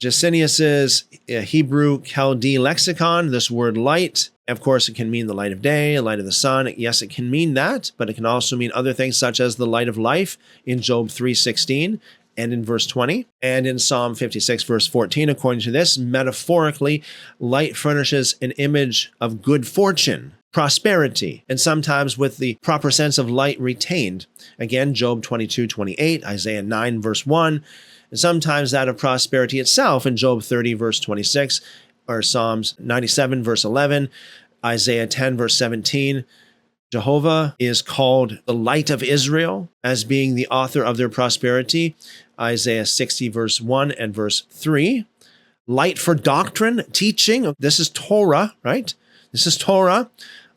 Gesenius's Hebrew Chaldee lexicon, this word light, of course, it can mean the light of day, the light of the sun. Yes, it can mean that, but it can also mean other things such as the light of life in Job 3:16 and in verse 20, and in Psalm 56, verse 14. According to this, metaphorically, light furnishes an image of good fortune, prosperity, and sometimes with the proper sense of light retained. Again, Job 22:28, Isaiah 9, verse 1, and sometimes that of prosperity itself in Job 30, verse 26, or Psalms 97, verse 11, Isaiah 10, verse 17. Jehovah is called the light of Israel as being the author of their prosperity, Isaiah 60, verse 1 and verse 3. Light for doctrine, teaching. This is Torah, right? This is Torah.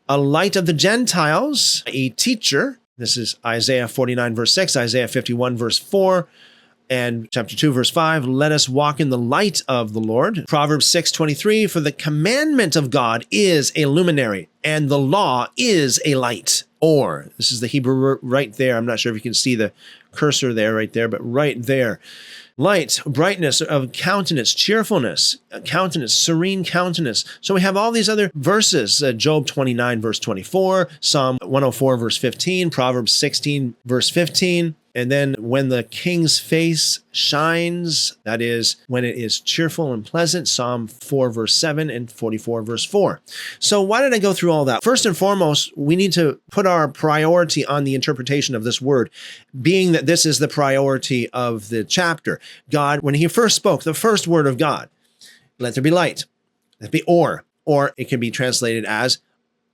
A light of the Gentiles, a teacher. This is Isaiah 49, verse 6, Isaiah 51, verse 4, and chapter 2, verse 5. Let us walk in the light of the Lord. Proverbs 6:23, for the commandment of God is a luminary, and the law is a light. Or, this is the Hebrew right there. I'm not sure if you can see the cursor there, right there, but right there. Light, brightness of countenance, cheerfulness, countenance, serene countenance. So we have all these other verses, Job 29, verse 24, Psalm 104, verse 15, Proverbs 16, verse 15. And then when the king's face shines, that is, when it is cheerful and pleasant, Psalm 4, verse 7 and 44, verse 4. So why did I go through all that? First and foremost, we need to put our priority on the interpretation of this word, being that this is the priority of the chapter. God, when he first spoke, the first word of God, let there be light, let there be or it can be translated as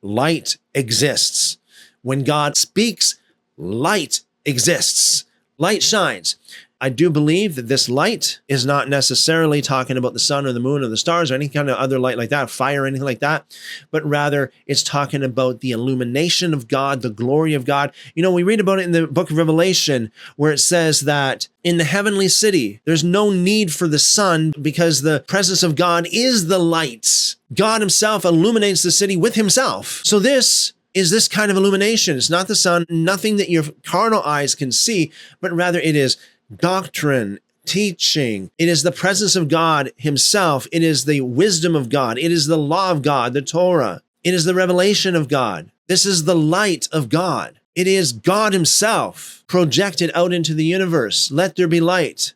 light exists. When God speaks, light exists. Light shines. I do believe that this light is not necessarily talking about the sun or the moon or the stars or any kind of other light like that, fire or anything like that, but rather it's talking about the illumination of God, the glory of God. You know, we read about it in the book of Revelation where it says that in the heavenly city, there's no need for the sun because the presence of God is the light. God himself illuminates the city with himself. So this is this kind of illumination. It's not the sun, nothing that your carnal eyes can see, but rather it is doctrine, teaching. It is the presence of God himself. It is the wisdom of God. It is the law of God, the Torah. It is the revelation of God. This is the light of God. It is God himself projected out into the universe. Let there be light.